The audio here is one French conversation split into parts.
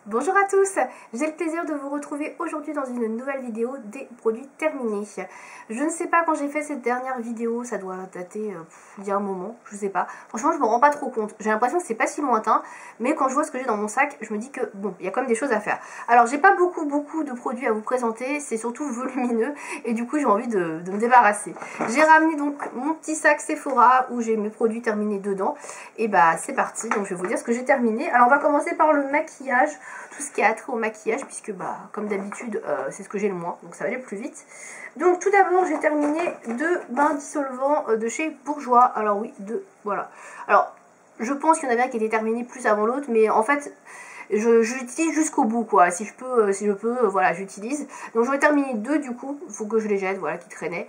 Bonjour à tous, j'ai le plaisir de vous retrouver aujourd'hui dans une nouvelle vidéo des produits terminés. Je ne sais pas quand j'ai fait cette dernière vidéo, ça doit dater il y a un moment, je sais pas. Franchement je me rends pas trop compte, j'ai l'impression que c'est pas si lointain, mais quand je vois ce que j'ai dans mon sac, je me dis que bon, il y a quand même des choses à faire. Alors j'ai pas beaucoup de produits à vous présenter, c'est surtout volumineux et du coup j'ai envie de me débarrasser. J'ai ramené donc mon petit sac Sephora où j'ai mes produits terminés dedans et bah c'est parti, donc je vais vous dire ce que j'ai terminé. Alors on va commencer par le maquillage. Tout ce qui a attrait au maquillage, puisque bah comme d'habitude c'est ce que j'ai le moins, donc ça va aller plus vite. Donc tout d'abord j'ai terminé deux bains dissolvants de chez Bourjois. Alors oui, deux, voilà. Alors je pense qu'il y en avait un qui était terminé plus avant l'autre, mais en fait je l'utilise jusqu'au bout quoi. Si je peux, voilà, j'utilise. Donc j'en ai terminé deux du coup, il faut que je les jette, voilà, qui traînaient.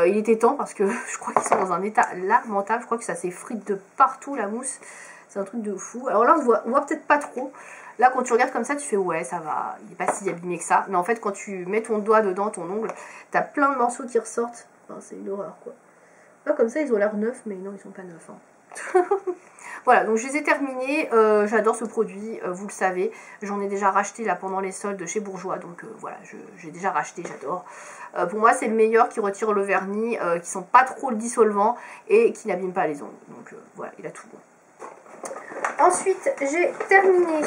Il était temps parce que je crois qu'ils sont dans un état lamentable, je crois que ça s'effrite de partout la mousse. C'est un truc de fou. Alors là on voit peut-être pas trop. Là quand tu regardes comme ça tu fais ouais ça va, il n'est pas si abîmé que ça. Mais en fait quand tu mets ton doigt dedans, ton ongle, t'as plein de morceaux qui ressortent. Enfin, c'est une horreur quoi. Là comme ça ils ont l'air neufs mais non ils sont pas neufs. Hein. Voilà donc je les ai terminés, j'adore ce produit, vous le savez. J'en ai déjà racheté là pendant les soldes chez Bourjois. Donc voilà, j'ai déjà racheté, j'adore. Pour moi c'est le meilleur qui retire le vernis, qui sont pas trop dissolvants et qui n'abîment pas les ongles. Donc voilà, il a tout bon. Ensuite, j'ai terminé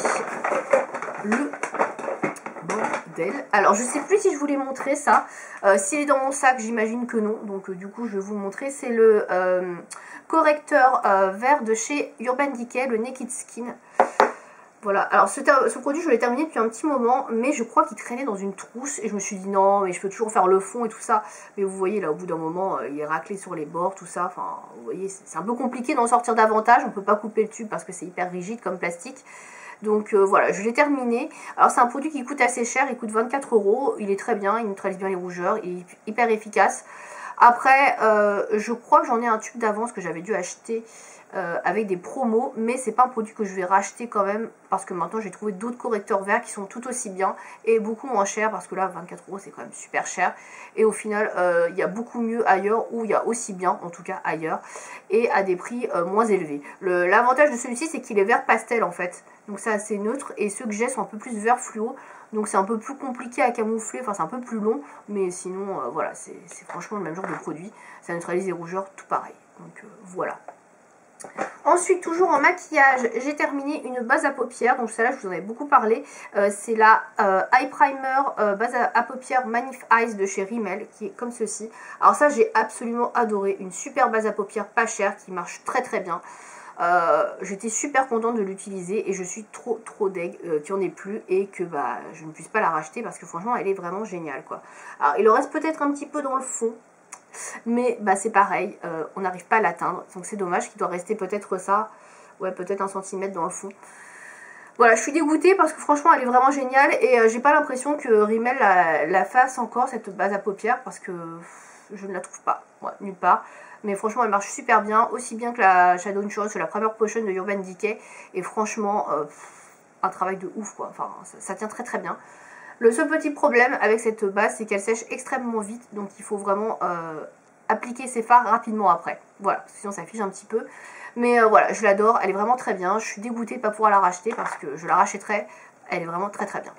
le bordel. Alors, je sais plus si je voulais montrer ça. S'il est dans mon sac, j'imagine que non. Donc, du coup, je vais vous le montrer. C'est le correcteur vert de chez Urban Decay, le Naked Skin. Voilà, alors ce produit je l'ai terminé depuis un petit moment, mais je crois qu'il traînait dans une trousse et je me suis dit non, mais je peux toujours faire le fond et tout ça. Mais vous voyez là, au bout d'un moment, il est raclé sur les bords, tout ça. Enfin, vous voyez, c'est un peu compliqué d'en sortir davantage. On peut pas couper le tube parce que c'est hyper rigide comme plastique. Donc voilà, je l'ai terminé. Alors c'est un produit qui coûte assez cher, il coûte 24 €. Il est très bien, il neutralise bien les rougeurs, il est hyper efficace. Après, je crois que j'en ai un tube d'avance que j'avais dû acheter avec des promos, mais c'est pas un produit que je vais racheter quand même parce que maintenant j'ai trouvé d'autres correcteurs verts qui sont tout aussi bien et beaucoup moins chers parce que là 24 € c'est quand même super cher et au final il y a beaucoup mieux ailleurs ou il y a aussi bien en tout cas ailleurs et à des prix moins élevés. L'avantage de celui-ci c'est qu'il est vert pastel en fait, donc c'est assez neutre et ceux que j'ai sont un peu plus vert fluo. Donc c'est un peu plus compliqué à camoufler, enfin c'est un peu plus long, mais sinon voilà, c'est franchement le même genre de produit. Ça neutralise les rougeurs tout pareil. Donc voilà. Ensuite, toujours en maquillage, j'ai terminé une base à paupières. Donc celle-là, je vous en avais beaucoup parlé. C'est la Eye Primer base à paupières Manif Eyes de chez Rimmel, qui est comme ceci. Alors ça, j'ai absolument adoré. Une super base à paupières pas chère, qui marche très très bien. J'étais super contente de l'utiliser et je suis trop deg qu'il n'y en ait plus et que bah, je ne puisse pas la racheter parce que franchement, elle est vraiment géniale quoi. Alors, il en reste peut-être un petit peu dans le fond. Mais bah, c'est pareil, on n'arrive pas à l'atteindre. Donc c'est dommage qu'il doit rester peut-être ça. Ouais, peut-être 1 cm dans le fond. Voilà, je suis dégoûtée parce que franchement elle est vraiment géniale. Et j'ai pas l'impression que Rimmel la fasse encore, cette base à paupières. Parce que je ne la trouve pas, ouais, nulle part. Mais franchement elle marche super bien. Aussi bien que la Shadow Choice, la Primer Potion de Urban Decay. Et franchement, un travail de ouf quoi. Enfin, ça tient très très bien. Le seul petit problème avec cette base, c'est qu'elle sèche extrêmement vite. Donc il faut vraiment appliquer ses fards rapidement après. Voilà, sinon ça fiche un petit peu. Mais voilà, je l'adore, elle est vraiment très bien. Je suis dégoûtée de ne pas pouvoir la racheter parce que je la rachèterai. Elle est vraiment très très bien.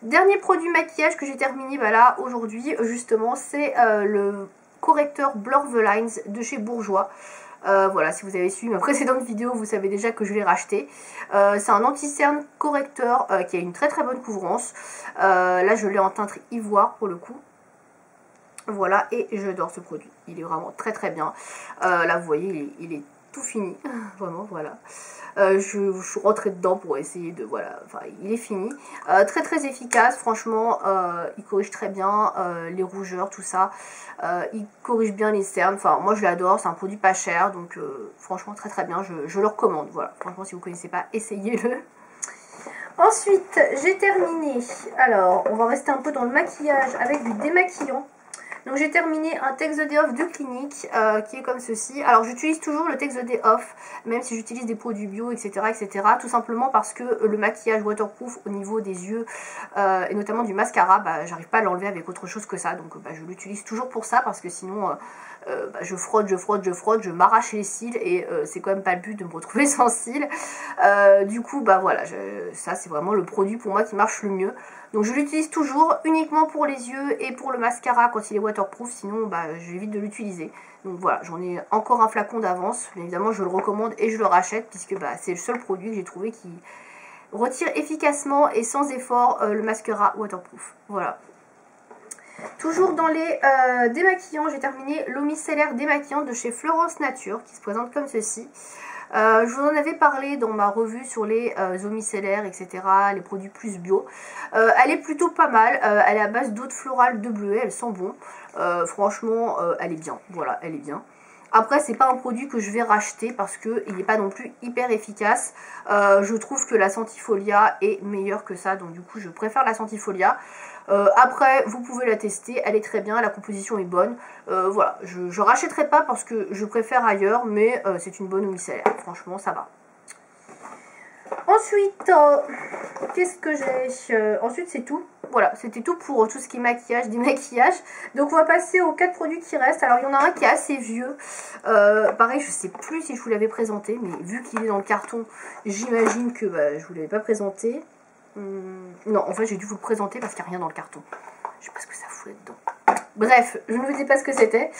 Dernier produit maquillage que j'ai terminé bah là aujourd'hui, justement, c'est le correcteur Blur the Lines de chez Bourjois. Voilà, si vous avez suivi ma précédente vidéo, vous savez déjà que je l'ai racheté. C'est un anti-cerne correcteur qui a une très très bonne couvrance. Là, je l'ai en teinte ivoire pour le coup. Voilà, et j'adore ce produit. Il est vraiment très très bien. Là, vous voyez, il est tout fini. Vraiment, voilà. Je suis rentrée dedans pour essayer de... Voilà, enfin, il est fini. Très très efficace, franchement. Il corrige très bien les rougeurs, tout ça. Il corrige bien les cernes. Enfin, moi, je l'adore. C'est un produit pas cher. Donc, franchement, très très bien. Je le recommande. Voilà, franchement, si vous ne connaissez pas, essayez-le. Ensuite, j'ai terminé. Alors, on va rester un peu dans le maquillage avec du démaquillant. Donc j'ai terminé un Take the Day Off de Clinique qui est comme ceci. Alors j'utilise toujours le Take the Day Off, même si j'utilise des produits bio, etc. etc. Tout simplement parce que le maquillage waterproof au niveau des yeux et notamment du mascara, bah, j'arrive pas à l'enlever avec autre chose que ça. Donc bah, je l'utilise toujours pour ça parce que sinon bah, je frotte, je m'arrache les cils et c'est quand même pas le but de me retrouver sans cils. Du coup bah voilà, ça c'est vraiment le produit pour moi qui marche le mieux. Donc je l'utilise toujours uniquement pour les yeux et pour le mascara quand il est waterproof, sinon bah, j'évite de l'utiliser. Donc voilà, j'en ai encore un flacon d'avance, bien évidemment je le recommande et je le rachète puisque bah, c'est le seul produit que j'ai trouvé qui retire efficacement et sans effort le mascara waterproof. Voilà. Toujours dans les démaquillants, j'ai terminé l'eau micellaire démaquillante de chez Florence Nature qui se présente comme ceci. Je vous en avais parlé dans ma revue sur les eaux micellaires, etc., les produits plus bio. Elle est plutôt pas mal, elle est à base d'eau de florale de bleuet, elle sent bon. Franchement, elle est bien, voilà, elle est bien. Après, c'est pas un produit que je vais racheter parce qu'il n'est pas non plus hyper efficace. Je trouve que la Sentifolia est meilleure que ça, donc du coup, je préfère la Sentifolia. Après, vous pouvez la tester, elle est très bien, la composition est bonne. Voilà, je rachèterai pas parce que je préfère ailleurs, mais c'est une bonne eau micellaire, franchement, ça va. Ensuite, qu'est-ce que j'ai ensuite, c'est tout. Voilà, c'était tout pour tout ce qui est maquillage, démaquillage. Donc, on va passer aux 4 produits qui restent. Alors, il y en a un qui est assez vieux. Pareil, je sais plus si je vous l'avais présenté, mais vu qu'il est dans le carton, j'imagine que bah, je vous l'avais pas présenté. Non, en fait, j'ai dû vous le présenter parce qu'il n'y a rien dans le carton. Je sais pas ce que ça fout là-dedans. Bref, je ne vous dis pas ce que c'était.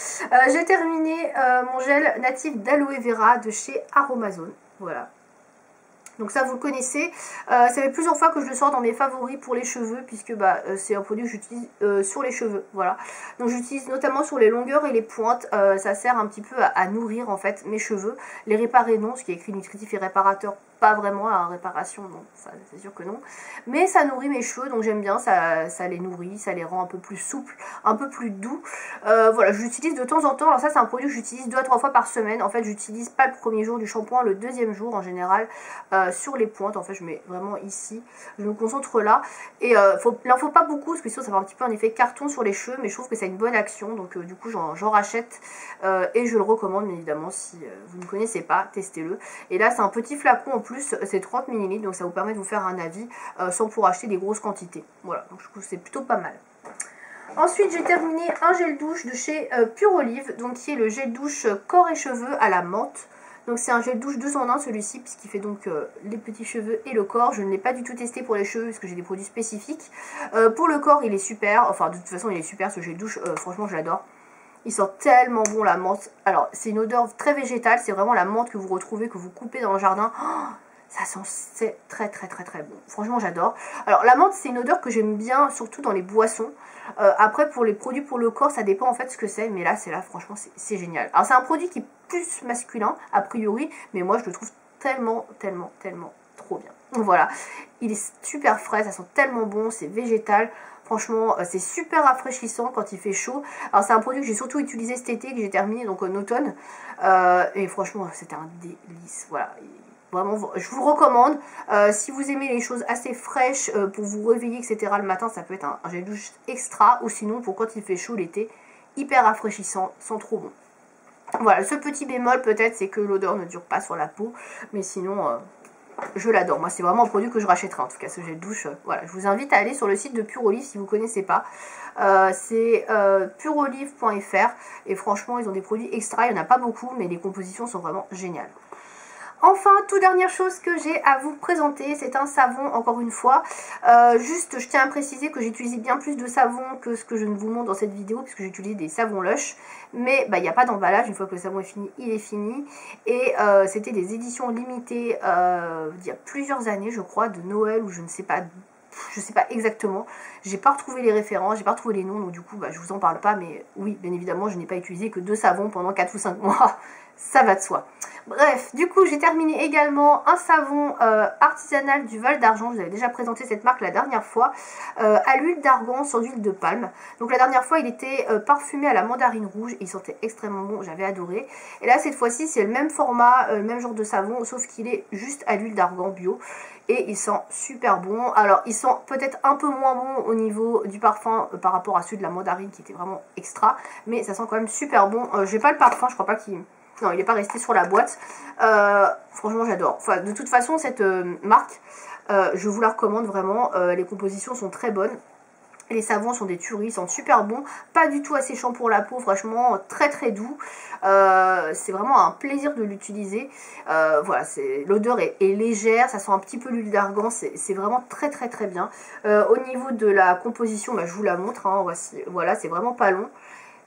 J'ai terminé mon gel natif d'aloe vera de chez Aromazone. Voilà. Donc ça vous le connaissez, ça fait plusieurs fois que je le sors dans mes favoris pour les cheveux puisque bah, c'est un produit que j'utilise sur les cheveux, voilà. Donc j'utilise notamment sur les longueurs et les pointes, ça sert un petit peu à nourrir en fait mes cheveux, les réparer non, ce qui est écrit nutritif et réparateur, pas vraiment, la réparation non, c'est sûr que non, mais ça nourrit mes cheveux donc j'aime bien, ça les nourrit, ça les rend un peu plus souples, un peu plus doux, voilà, je l'utilise de temps en temps. Alors ça c'est un produit que j'utilise 2 à 3 fois par semaine, en fait j'utilise pas le premier jour du shampoing, le deuxième jour en général, sur les pointes, en fait je mets vraiment ici, je me concentre là, et il n'en faut pas beaucoup parce que sinon ça fait un petit peu un effet carton sur les cheveux, mais je trouve que ça a une bonne action, donc du coup j'en rachète et je le recommande bien évidemment. Si vous ne connaissez pas, testez-le. Et là c'est un petit flacon en plus, c'est 30 ml, donc ça vous permet de vous faire un avis sans pour acheter des grosses quantités. Voilà, donc je trouve que c'est plutôt pas mal. Ensuite j'ai terminé un gel douche de chez Pure Olive, donc qui est le gel douche corps et cheveux à la menthe. Donc c'est un gel douche 2 en 1 celui-ci, puisqu'il fait donc les petits cheveux et le corps. Je ne l'ai pas du tout testé pour les cheveux parce que j'ai des produits spécifiques. Pour le corps il est super, enfin de toute façon il est super ce gel douche, franchement je l'adore. Il sent tellement bon la menthe. Alors c'est une odeur très végétale, c'est vraiment la menthe que vous retrouvez, que vous coupez dans le jardin. Oh, ça sent très bon. Franchement j'adore. Alors la menthe c'est une odeur que j'aime bien, surtout dans les boissons. Après pour les produits pour le corps ça dépend en fait ce que c'est, mais là franchement c'est génial. Alors c'est un produit qui est plus masculin a priori, mais moi je le trouve tellement trop bien. Voilà, il est super frais, ça sent tellement bon, c'est végétal. Franchement, c'est super rafraîchissant quand il fait chaud. Alors c'est un produit que j'ai surtout utilisé cet été, que j'ai terminé donc en automne. Et franchement, c'était un délice. Voilà, vraiment, je vous le recommande. Si vous aimez les choses assez fraîches pour vous réveiller, etc. le matin, ça peut être un gel douche extra. Ou sinon, pour quand il fait chaud l'été, hyper rafraîchissant, sent trop bon. Voilà, ce petit bémol peut-être, c'est que l'odeur ne dure pas sur la peau. Mais sinon, je l'adore. Moi, c'est vraiment un produit que je rachèterai, en tout cas, ce gel douche. Voilà, je vous invite à aller sur le site de Pure Olive si vous ne connaissez pas. C'est pureolive.fr. Et franchement, ils ont des produits extra. Il n'y en a pas beaucoup, mais les compositions sont vraiment géniales. Enfin, toute dernière chose que j'ai à vous présenter, c'est un savon, encore une fois. Juste, je tiens à préciser que j'ai utilisé bien plus de savon que ce que je ne vous montre dans cette vidéo, puisque j'ai utilisé des savons Lush. Mais il n'y a pas d'emballage, une fois que le savon est fini, il est fini. Et c'était des éditions limitées il y a plusieurs années, je crois, de Noël, ou je ne sais pas exactement. J'ai pas retrouvé les références, j'ai pas retrouvé les noms, donc du coup, je vous en parle pas. Mais oui, bien évidemment, je n'ai pas utilisé que 2 savons pendant 4 ou 5 mois. ça va de soi. Bref, du coup j'ai terminé également un savon artisanal du Val d'Argent. Je vous avais déjà présenté cette marque la dernière fois, à l'huile d'argan sur d'huile de palme. Donc la dernière fois il était parfumé à la mandarine rouge, il sentait extrêmement bon, j'avais adoré. Et là cette fois-ci c'est le même format, le même genre de savon, sauf qu'il est juste à l'huile d'argan bio. Et il sent super bon. Alors il sent peut-être un peu moins bon au niveau du parfum par rapport à celui de la mandarine qui était vraiment extra, mais ça sent quand même super bon. J'ai pas le parfum, je crois pas qu'il... Non, il n'est pas resté sur la boîte. Franchement, j'adore. Enfin, de toute façon, cette marque, je vous la recommande vraiment. Les compositions sont très bonnes. Les savons sont des tueries, ils sentent super bons. Pas du tout asséchant pour la peau, franchement, très très doux. C'est vraiment un plaisir de l'utiliser. Voilà, l'odeur est légère, ça sent un petit peu l'huile d'argan. C'est vraiment très très très bien. Au niveau de la composition, bah, je vous la montre. Hein, voilà, c'est vraiment pas long.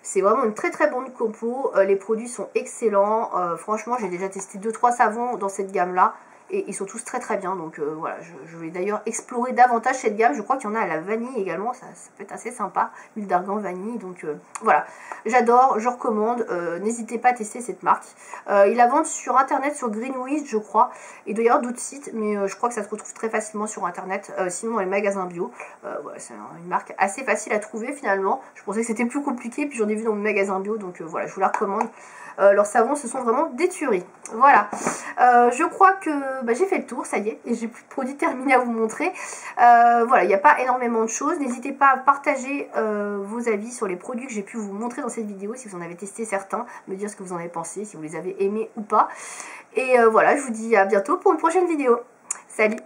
C'est vraiment une très très bonne compo, les produits sont excellents, franchement j'ai déjà testé 2-3 savons dans cette gamme là et ils sont tous très très bien, donc voilà, je vais d'ailleurs explorer davantage cette gamme. Je crois qu'il y en a à la vanille également, ça peut être assez sympa, huile d'argan vanille, donc voilà, j'adore, je recommande, n'hésitez pas à tester cette marque. Ils la vendent sur internet, sur Greenwich je crois, il doit y avoir d'autres sites, mais je crois que ça se retrouve très facilement sur internet, sinon dans les magasins bio. Voilà, c'est une marque assez facile à trouver finalement, je pensais que c'était plus compliqué, puis j'en ai vu dans mes magasins bio, donc voilà, je vous la recommande. Leurs savons, ce sont vraiment des tueries. Voilà, je crois que bah, j'ai fait le tour, ça y est, et j'ai plus de produits terminés à vous montrer. Voilà, il n'y a pas énormément de choses. N'hésitez pas à partager vos avis sur les produits que j'ai pu vous montrer dans cette vidéo, si vous en avez testé certains, me dire ce que vous en avez pensé, si vous les avez aimés ou pas. Et voilà, je vous dis à bientôt pour une prochaine vidéo. Salut!